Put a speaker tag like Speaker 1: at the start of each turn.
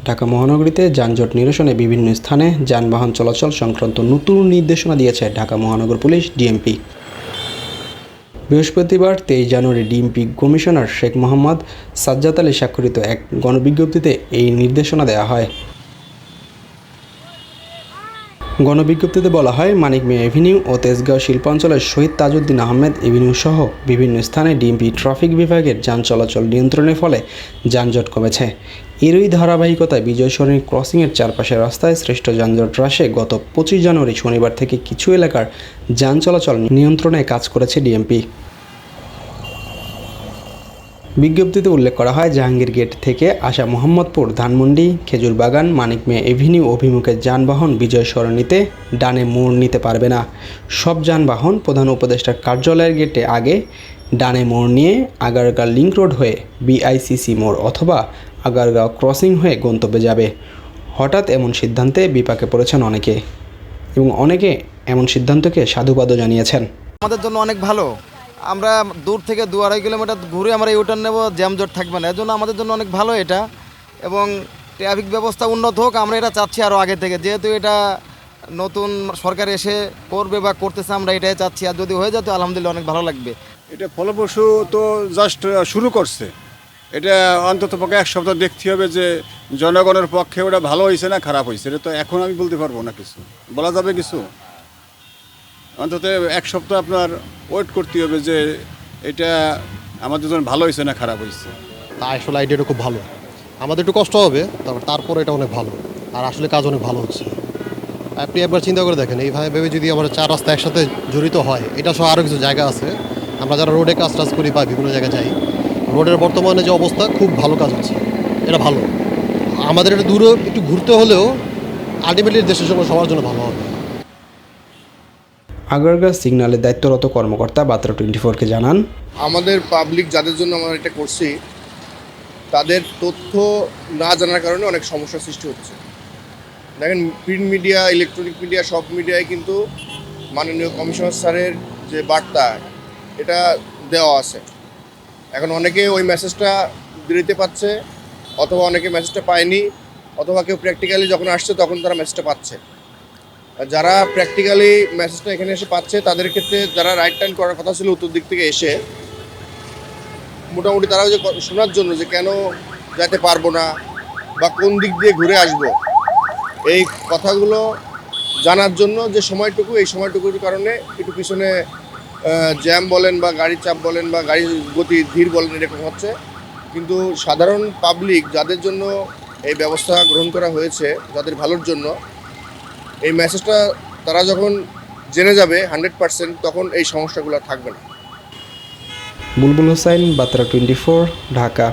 Speaker 1: ঢাকা মহানগরীতে যানজট নিরসনে বিভিন্ন স্থানে যানবাহন চলাচল সংক্রান্ত নতুন নির্দেশনা দিয়েছে ঢাকা মহানগর পুলিশ ডিএমপি। বৃহস্পতিবার 23 জানুয়ারি ডিএমপি কমিশনার শেখ মোহাম্মদ সাজ্জাদ আলী স্বাক্ষরিত এক গণবিজ্ঞপ্তিতে এই নির্দেশনা দেওয়া হয়। গণবিজ্ঞপ্তিতে বলা হয়, মানিক মিয়া এভিনিউ ও তেজগাঁও শিল্পাঞ্চলের শহীদ তাজউদ্দিন আহমেদ এভিনিউ সহ বিভিন্ন স্থানে ডিএমপি ট্রাফিক বিভাগের যান চলাচল নিয়ন্ত্রণের ফলে যানজট কমেছে। এরই ধারাবাহিকতায় বিজয় সরণি ক্রসিংয়ের চারপাশের রাস্তায় সৃষ্ট যানজট হ্রাসে গত 25 জানুয়ারি শনিবার থেকে কিছু এলাকার যান চলাচল নিয়ন্ত্রণে কাজ করেছে ডিএমপি। বিজ্ঞপ্তিতে উল্লেখ করা হয়, জাহাঙ্গীর গেট থেকে আসা মোহাম্মদপুর, ধানমন্ডি, খেজুরবাগান, মানিক মিয়া এভিনিউ অভিমুখে যানবাহন বিজয় সরণিতে ডানে মোড় নিতে পারবে না। সব যানবাহন প্রধান উপদেষ্টার কার্যালয়ের গেটে আগে ডানে মোড় নিয়ে আগারগাঁও লিংক রোড হয়ে বিআইসিসি মোড় অথবা আগারগাঁও ক্রসিং হয়ে গন্তব্যে যাবে। হঠাৎ এমন সিদ্ধান্তে বিপাকে পড়েছেন অনেকে এবং অনেকে এমন সিদ্ধান্তকে সাধুবাদও জানিয়েছেন।
Speaker 2: আমাদের জন্য অনেক ভালো, আমরা দূর থেকে 2-2.5 কিলোমিটার ঘুরে আমরা ইউটার্ন নেব, জ্যামজট থাকবে না। এর জন্য আমাদের জন্য অনেক ভালো এটা, এবং ট্রাফিক ব্যবস্থা উন্নত হোক আমরা এটা চাচ্ছি আরও আগে থেকে। যেহেতু এটা নতুন সরকার এসে করবে বা করতেছে, আমরা এটাই চাচ্ছি। আর যদি হয়ে যায় তো আলহামদুলিল্লাহ অনেক ভালো লাগবে।
Speaker 3: এটা ফলপ্রসূ তো জাস্ট শুরু করছে, এটা অন্তত পক্ষে এক সপ্তাহ দেখতে হবে যে জনগণের পক্ষে ওটা ভালো হয়েছে না খারাপ হয়েছে। এটা তো এখন আমি বলতে পারবো না, কিছু বলা যাবে কিছু, অন্তত এক সপ্তাহ আপনার ওয়েট করতে হবে যে এটা আমাদের জন্য ভালো হয়েছে না খারাপ হয়েছে।
Speaker 4: তা আসলে আইডিয়াটা খুব ভালো, আমাদের একটু কষ্ট হবে, তারপর এটা অনেক ভালো, আর আসলে কাজ অনেক ভালো হচ্ছে। আপনি একবার চিন্তা করে দেখেন, এইভাবে ভেবে যদি আমরা 4 রাস্তা একসাথে জড়িত হয়, এটা সহ আরও কিছু জায়গা আছে আমরা যারা রোডে কাজ টাজ করি বা বিভিন্ন জায়গায় যাই, রোডের বর্তমানে যে অবস্থা খুব ভালো কাজ হচ্ছে, এটা ভালো। আমাদের একটু দূরে একটু ঘুরতে হলেও আলটিমেটলি দেশের জন্য সবার জন্য ভালো হবে।
Speaker 1: আগারগাঁও সিগন্যালের দায়িত্বরত কর্মকর্তা বার্তা 24-কে জানান,
Speaker 5: আমাদের পাবলিক যাদের জন্য আমরা এটা করছি তাদের তথ্য না জানার কারণে অনেক সমস্যার সৃষ্টি হচ্ছে। দেখেন, প্রিন্ট মিডিয়া, ইলেকট্রনিক মিডিয়া, সব মিডিয়ায় কিন্তু মাননীয় কমিশনার স্যারের যে বার্তা এটা দেওয়া আছে। এখন অনেকে ওই মেসেজটা দিতে পাচ্ছে, অথবা অনেকে মেসেজটা পায়নি, অথবা কেউ প্র্যাকটিক্যালি যখন আসছে তখন তারা মেসেজটা পাচ্ছে। যারা প্র্যাকটিক্যালি মেসেজটা এখানে এসে পাচ্ছে তাদের ক্ষেত্রে যারা রাইট টার্ন করার কথা ছিল উত্তর দিক থেকে এসে, মোটামুটি তারাও যে শোনার জন্য যে কেন যেতে পারবো না বা কোন দিক দিয়ে ঘুরে আসবো, এই কথাগুলো জানার জন্য যে সময়টুকু, এই সময়টুকুর কারণে একটু পিছনে জ্যাম বলেন বা গাড়ির চাপ বলেন বা গাড়ির গতি ধীর বলেন, এরকম হচ্ছে। কিন্তু সাধারণ পাবলিক যাদের জন্য এই ব্যবস্থা গ্রহণ করা হয়েছে, যাদের ভালোর জন্য, এই মেসেজটা তারা যখন জেনে যাবে 100%, তখন এই সমস্যাগুলো থাকবে না।
Speaker 1: বুলবুল হোসাইন, বার্তা 24, ঢাকা।